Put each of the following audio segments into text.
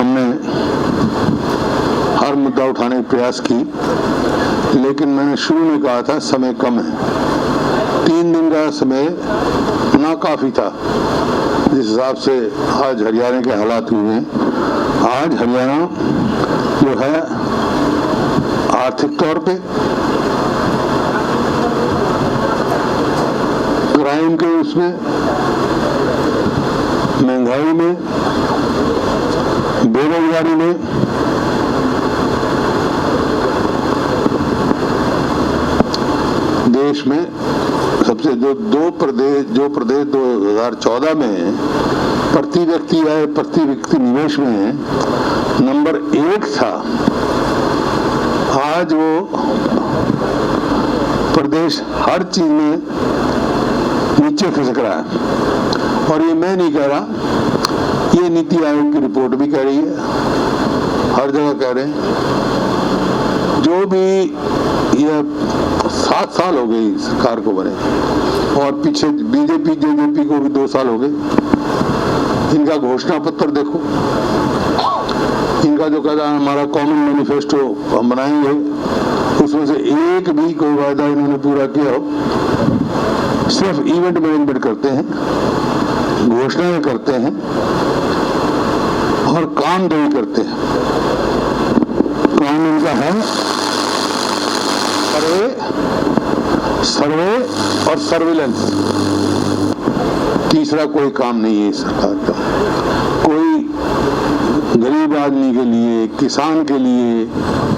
हमने हर मुद्दा उठाने का प्रयास की, लेकिन मैंने शुरू में कहा था समय कम है। 3 दिन का समय नाकाफी था जिस हिसाब से आज हरियाणा के हालात हुए हैं। आज हरियाणा जो है आर्थिक तौर पे, क्राइम के उसमें, महंगाई में, बेरोजगारी में देश में सबसे जो प्रदेश 2014 में प्रति व्यक्ति निवेश में नंबर 1 था, आज वो प्रदेश हर चीज में नीचे खिसक रहा है। और ये मैं नहीं कह रहा, ये नीति आयोग की रिपोर्ट भी कह रही है, हर जगह कह रहे हैं। जो भी ये 7 साल हो गई सरकार को बने, और पीछे बीजेपी जेजेपी को भी 2 साल हो गए। इनका घोषणा पत्र देखो, इनका जो कहता है हमारा कॉमन मैनिफेस्टो हम बनाएंगे, उसमें से एक भी कोई वायदा इन्होंने पूरा किया हो। सिर्फ इवेंट मैनेजमेंट करते हैं, घोषणाएं करते हैं और काम दो ही करते हैं। काम इनका है सर्वे और सर्विलेंस, तीसरा कोई काम नहीं है सरकार का। कोई गरीब आदमी के लिए, किसान के लिए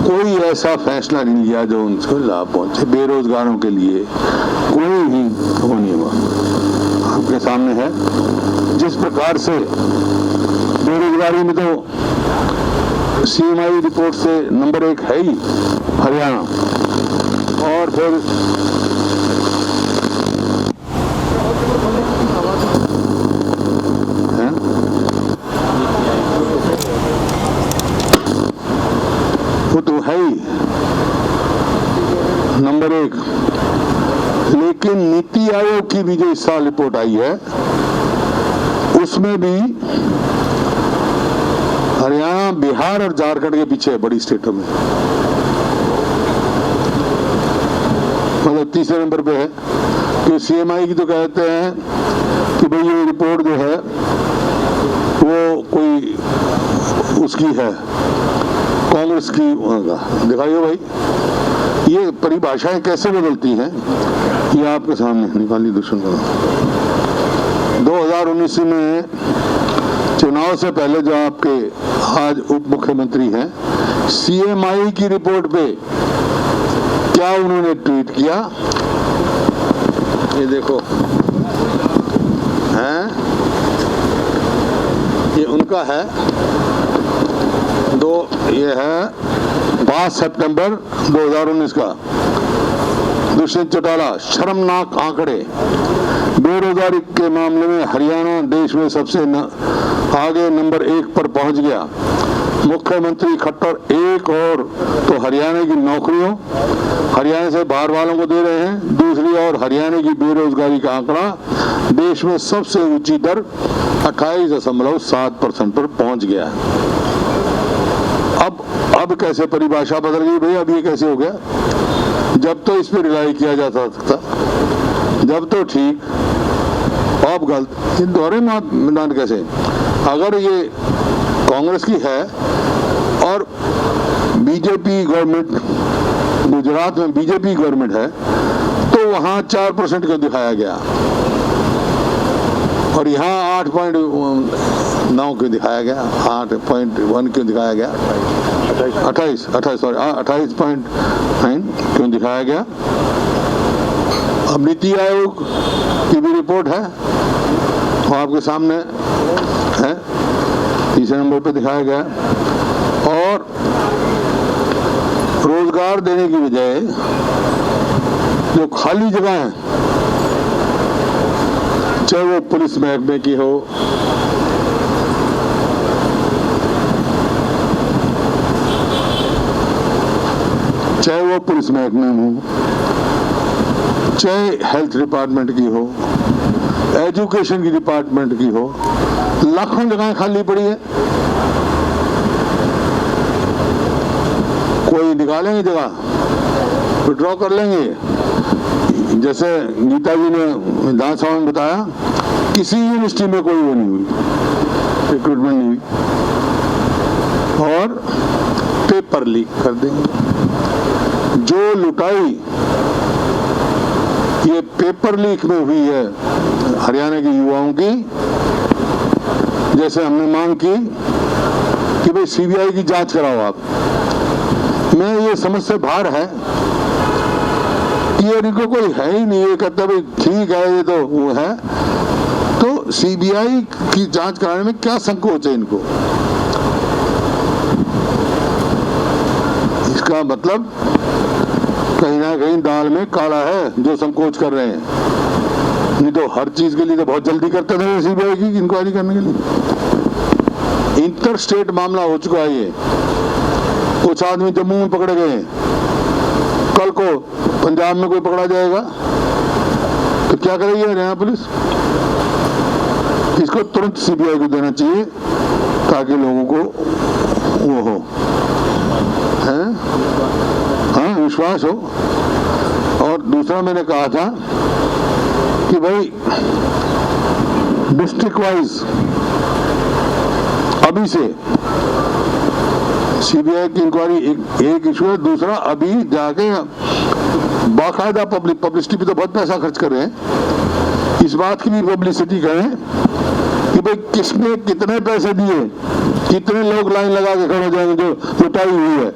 कोई ऐसा फैसला नहीं लिया जो उनको लाभ पहुंचे। बेरोजगारों के लिए कोई भी वो नहीं हुआ। आपके सामने है जिस प्रकार से बेरोजगारी में तो CMI रिपोर्ट से नंबर 1 है ही हरियाणा, और फिर वो तो है ही नंबर 1। लेकिन नीति आयोग की भी जो इस साल रिपोर्ट आई है उसमें भी हरियाणा, बिहार और झारखंड के पीछे है बड़ी स्टेटों में, मतलब तीसरे नंबर पे है। तो CMI की तो कहते हैं कि भाई ये रिपोर्ट जो है वो कोई उसकी है, कांग्रेस की होगा। दिखाइए भाई, ये परिभाषाएं कैसे बदलती हैं, ये आपके सामने निकाली दुश्मन। 2019 में चुनाव से पहले जो आपके आज उप मुख्यमंत्री हैं, CMI की रिपोर्ट पे क्या उन्होंने ट्वीट किया, ये देखो हैं, ये उनका है। ये है 5 सितंबर 2019 का। दुष्यंत चौटाला, शर्मनाक आंकड़े, बेरोजगारी के मामले में हरियाणा देश में सबसे आगे नंबर 1 पर पहुंच गया। मुख्यमंत्री खट्टर एक और तो हरियाणा की नौकरियों हरियाणा से बाहर वालों को दे रहे हैं, दूसरी ओर हरियाणा की बेरोजगारी का आंकड़ा देश में सबसे ऊंची दर 28.7% पर पहुंच गया है। अब कैसे परिभाषा बदल गई भाई, अब ये कैसे हो गया? जब तो इस पे रिलाई किया जाता था, जब तो ठीक, अब गलत। ये दोहरे मैदान कैसे? अगर ये कांग्रेस की है और बीजेपी गवर्नमेंट, गुजरात में बीजेपी गवर्नमेंट है, तो वहां 4% को दिखाया गया और यहाँ 8.9 क्यों दिखाया गया, 8.1 क्यों दिखाया गया, 28.9 क्यों दिखाया गया? अब नीति आयोग की भी रिपोर्ट है, वो आपके सामने है, तीसरे नंबर पे दिखाया गया। और रोजगार देने की बजाय जो खाली जगह है, चाहे वो पुलिस महकमे की हो, चाहे वो पुलिस महकमे में हो, चाहे हेल्थ डिपार्टमेंट की हो, एजुकेशन की डिपार्टमेंट की हो, लाखों जगहें खाली पड़ी है। भाई निकालेंगे जगह, विड्रॉ कर लेंगे। जैसे गीता जी ने विधानसभा में बताया, किसी यूनिवर्सिटी में कोई वो नहीं हुई, रिक्रूटमेंट नहीं हुई, और पेपर लीक कर देंगे। जो लुटाई ये पेपर लीक में हुई है हरियाणा के युवाओं की, जैसे हमने मांग की कि भाई सीबीआई की जांच कराओ आप, मैं ये समझ से बाहर है कि ये इनको कोई है ही नहीं, ये कहता भाई ठीक है ये तो वो है, तो सीबीआई की जांच कराने में क्या संकोच है इनको? इसका मतलब कहीं ना कहीं दाल में काला है जो संकोच कर रहे हैं। नहीं तो हर चीज के लिए तो बहुत जल्दी करते थे सीबीआई की इंक्वायरी करने के लिए। इंटर स्टेट मामला हो चुका है ये, कुछ आदमी जम्मू में पकड़े गए हैं, कल को पंजाब में कोई पकड़ा जाएगा तो क्या करेगी हरियाणा पुलिस? इसको तुरंत सीबीआई को देना चाहिए ताकि लोगों को वो हो, है हाँ विश्वास हो। और दूसरा मैंने कहा था कि भाई डिस्ट्रिक्ट वाइज अभी से सीबीआई की इंक्वायरी एक इशू है। दूसरा अभी जाके बाकायदा पब्लिसिटी पे तो बहुत पैसा खर्च कर रहे हैं, इस बात की भी पब्लिसिटी करें कि भाई किसने कितने पैसे दिए, कितने लोग लाइन लगा के खड़े हो जाएंगे जो लुटाई हुई है।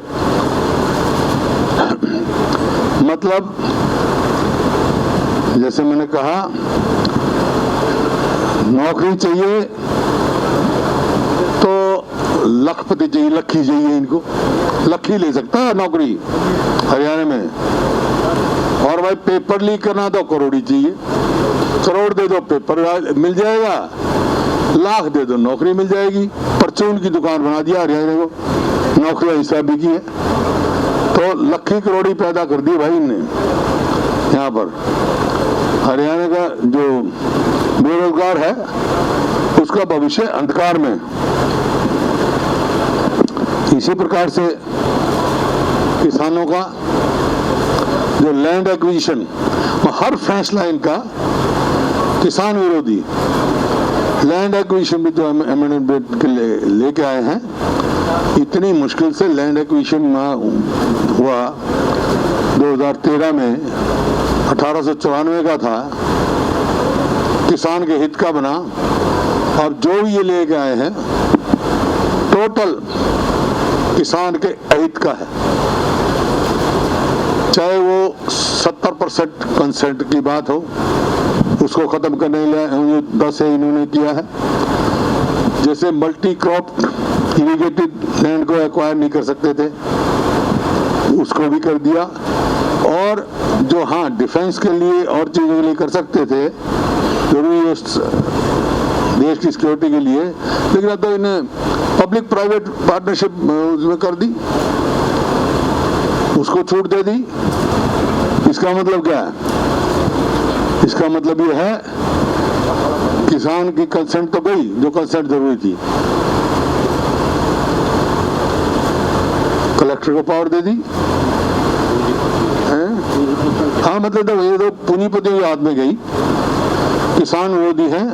मतलब जैसे मैंने कहा, नौकरी चाहिए तो लखपति चाहिए, लखी चाहिए, इनको लखी ले सकता है नौकरी हरियाणा में। और भाई पेपर लीक करना तो करोड़ी चाहिए, करोड़ दे दो पेपर मिल जाएगा, लाख दे दो नौकरी मिल जाएगी। परचून की दुकान बना दिया हरियाणा को, नौकरियां हिसाब भी की है, तो लखी करोड़ी पैदा कर दी भाई इनने यहाँ पर। हरियाणा का जो बेरोजगार है उसका भविष्य अंधकार में। इसी प्रकार से किसानों का जो लैंड एक्विजिशन, हर फैसला इनका किसान विरोधी। लैंड एक्विजिशन भी जो अमेंडमेंट के लेके आए हैं, इतनी मुश्किल से लैंड एक्विजिशन हुआ 2013 में, 1894 का था, किसान के हित का बना। और जो भी ये लेके आए हैं टोटल किसान के अहित का है। चाहे वो 70% कंसेंट की बात हो, उसको खत्म करने के लिए 10 है इन्होंने किया है। जैसे मल्टी क्रॉप इरिगेटेड लैंड को एक्वायर नहीं कर सकते थे, उसको भी कर दिया। और जो हाँ डिफेंस के लिए और चीजों के लिए कर सकते थे, जरूरी देश की सिक्योरिटी के लिए, लेकिन अब तो इन्हें पब्लिक प्राइवेट पार्टनरशिप उसमें कर दी, उसको छूट दे दी। इसका मतलब क्या है? इसका मतलब ये है किसान की कंसेंट तो गई, जो कंसेंट जरूरी थी। कलेक्टर को पावर दे दी है? हाँ, मतलब तो ये तो पूंजीपतियों के हाथ में गई, किसान विरोधी है।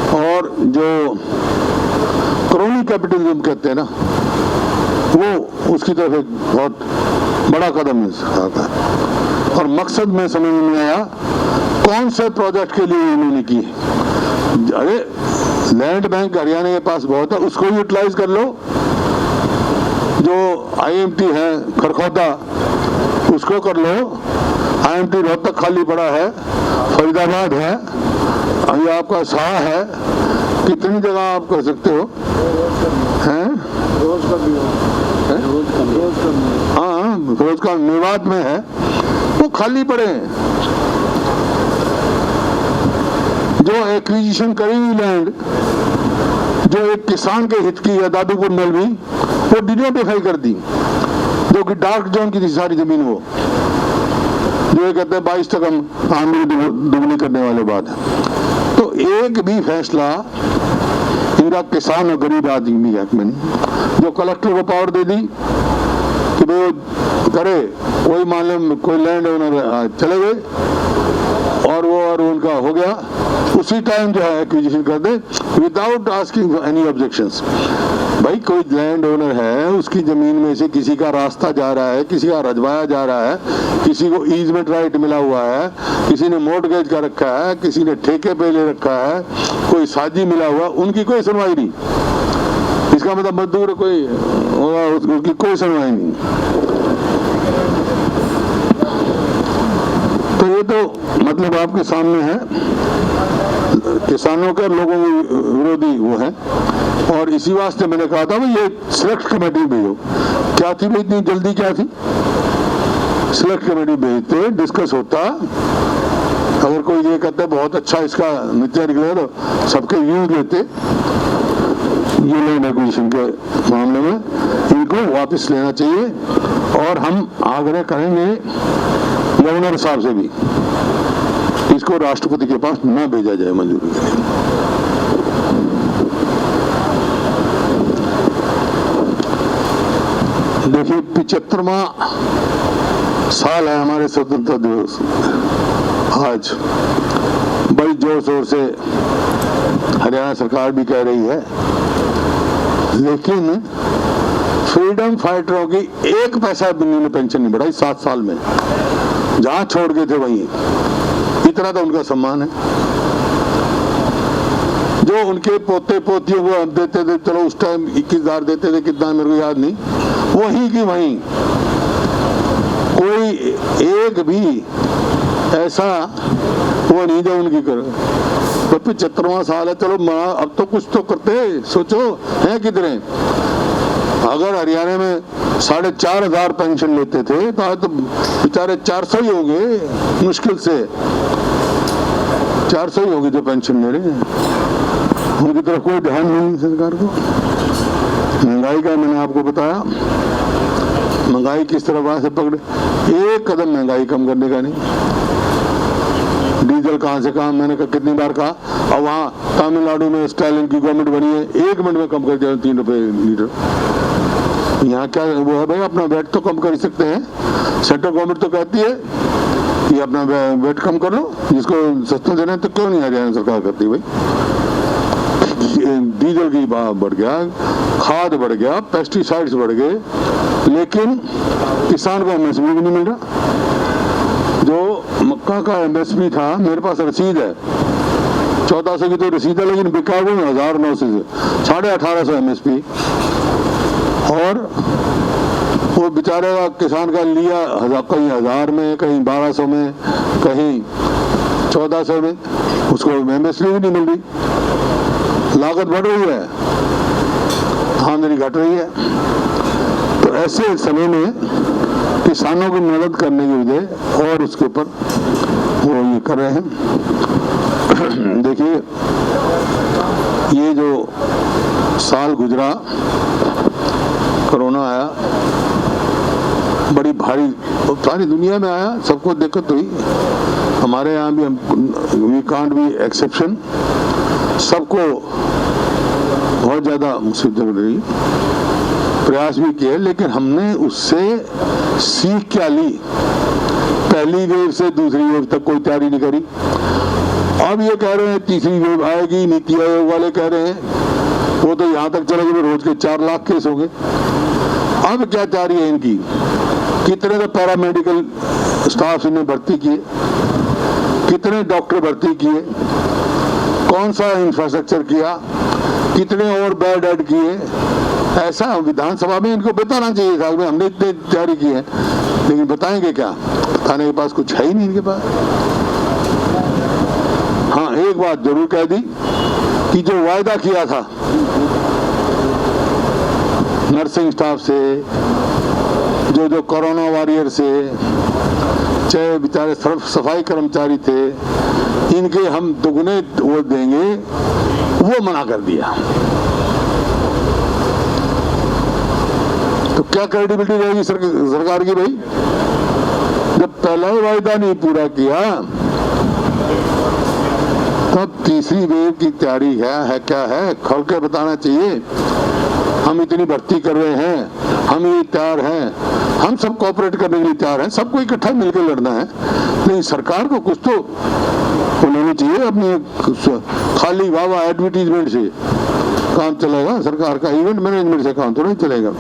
और जो क्रोनी कैपिटलिज्म कहते हैं ना, वो उसकी तरफ एक बहुत बड़ा कदम आता है। और मकसद में समझ में नहीं आया कौन से प्रोजेक्ट के लिए इन्होंने की है। अरे लैंड बैंक हरियाणा के पास बहुत है, उसको यूटिलाइज कर लो। जो आईएमटी है खरखौदा, उसको कर लो। आईएमटी रोहतक खाली पड़ा है, फरीदाबाद है, ये आपका शाह है, कितनी जगह आप कर सकते हो हैं? हाँ, रोज का मेवात में है, वो खाली पड़े हैं। जो एक्विजिशन करेंगी लैंड, जो एक किसान के हित की है, दादूपुर मलवी, वो डिनोटिफाई कर दी, जो कि डार्क जोन की थी सारी जमीन। वो जो ये कहते हैं 22% आमदनी दुगनी करने वाले बात है। तो एक भी फैसला इनका किसान और गरीब आदमी हक में नहीं। जो कलेक्टर को पावर दे दी, कि भाई वो करे, कोई मान ले कोई लैंड ओनर चले गए और वो और उनका हो गया, उसी टाइम जो है एक्विजिशन कर दे विदाउट आस्किंग एनी ऑब्जेक्शंस। भाई कोई लैंड ओनर है, उसकी जमीन में से किसी का रास्ता जा रहा है, किसी का रजवाया जा रहा है, किसी को ईजमेंट राइट मिला हुआ है, किसी ने मोर्टगेज का रखा है, किसी ने ठेके पे ले रखा है, कोई साजी मिला हुआ, उनकी कोई सुनवाई नहीं। इसका मतलब मजदूर कोई होगा, उसकी कोई सुनवाई नहीं। तो ये तो मतलब आपके सामने है, किसानों के लोगों के विरोधी वो है। और इसी वास्ते मैंने कहा था भाई ये सिलेक्ट कमेटी भेजो। क्या थी भाई इतनी जल्दी, क्या थी? सिलेक्ट कमेटी भेजते, डिस्कस होता, अगर कोई ये कहता है बहुत अच्छा इसका नतीजा निकलेगा तो सबके व्यूज लेते। ये लैंड एक्विजिशन के मामले में इनको वापस लेना चाहिए और हम आग्रह करेंगे गवर्नर साहब से भी इसको राष्ट्रपति के पास न भेजा जाए मंजूरी के लिए। देखिए 75वां साल है हमारे स्वतंत्रता दिवस। आज बड़ी जोर शोर से हरियाणा सरकार भी कह रही है, लेकिन फ्रीडम फाइटरों की एक पैसा भी उन्होंने पेंशन नहीं बढ़ाई 7 साल में। जहां छोड़ गए थे वहीं, इतना तो उनका सम्मान है। जो उनके पोते पोतियों को देते थे, चलो उस टाइम 21,000 देते थे, कितना मेरे को याद नहीं, वहीं की वहीं। कोई एक भी ऐसा वो नहीं जो उनकी करो। तो 75वां साल है, चलो अब तो कुछ तो करते, सोचो है कितने। अगर हरियाणा में 4,500 पेंशन लेते थे तो आज तो बेचारे 400 ही होंगे, मुश्किल से 400 ही होंगे जो पेंशन ले रहे हैं। उनकी तरफ कोई ध्यान नहीं सरकार को। महंगाई का मैंने आपको बताया, महंगाई किस तरह वहां से पकड़े, एक कदम महंगाई कम करने का नहीं। डीजल कहां से कहां, मैंने कितनी बार कहा। और वहां तमिलनाडु में स्टालिन की गवर्नमेंट बनी है, 1 मिनट में कम कर दिया 3 रुपए लीटर। यहाँ क्या वो है भाई, अपना वेट तो कम कर सकते हैं। सेंट्रल गवर्नमेंट तो कहती है कि अपना वेट कम कर लो, जिसको सस्ता देना है, तो क्यों नहीं हरियाणा सरकार करती भाई। डीजल की भाव बढ़ गया, खाद बढ़ गया, पेस्टिसाइड्स बढ़ गए, लेकिन किसान को एमएसपी भी नहीं मिल रहा। जो मक्का का एमएसपी था, मेरे पास रसीद है 1400 की तो रसीद है, लेकिन बिका वो 1900 से 1850 एमएसपी। और वो बेचारे का किसान का लिया कहीं 1000 में, कहीं 1200 में, कहीं 1400 में, उसको एमएसपी भी नहीं मिल रही। लागत बढ़ रही है, आमदनी घट रही है। तो ऐसे समय में किसानों की मदद करने की वजह और उसके ऊपर वो ये कर रहे हैं। देखिए ये जो साल गुजरा, कोरोना आया, बड़ी भारी सारी दुनिया में आया, सबको दिक्कत हुई, हमारे यहाँ भी, वी कांट बी एक्सेप्शन। सबको बहुत ज्यादा मुसीबत रही, प्रयास भी किए, लेकिन हमने उससे सीख क्या ली। पहली वेव से दूसरी वेव तक कोई तैयारी नहीं करी। अब ये कह रहे हैं तीसरी वेव आएगी, नीति आयोग वाले कह रहे हैं, वो तो यहाँ तक चले गए रोज के 4 लाख केस हो गए। अब क्या तैयारी है इनकी, कितने तो पैरामेडिकल स्टाफ इन्हें भर्ती किए, कितने डॉक्टर भर्ती किए, कौन सा इंफ्रास्ट्रक्चर किया, कितने और बेड ऐड किए। ऐसा विधानसभा में इनको बताना चाहिए था, हमने इतनी तैयारी की है, लेकिन बताएंगे क्या, बताने के पास कुछ है ही नहीं इनके पास। हाँ, एक बात जरूर कह दी कि जो वायदा किया था नर्सिंग स्टाफ से, जो कोरोना वॉरियर से, चाहे बेचारे सफाई कर्मचारी थे, इनके हम दुगने वो देंगे, वो मना कर दिया। तो क्या क्रेडिबिलिटी रहेगी सरकार की भाई, जब पहला ही वायदा नहीं पूरा किया। तब तीसरी वेव की तैयारी है क्या है, खोल के बताना चाहिए। हम इतनी भर्ती कर रहे हैं, हम ये तैयार हैं, हम सब कोऑपरेट करने के लिए तैयार हैं, सबको इकट्ठा मिलकर लड़ना है, लेकिन सरकार को कुछ तो होनी चाहिए। अपनी खाली वाह एडवर्टीजमेंट से काम चलेगा सरकार का, इवेंट मैनेजमेंट से काम तो नहीं चलेगा।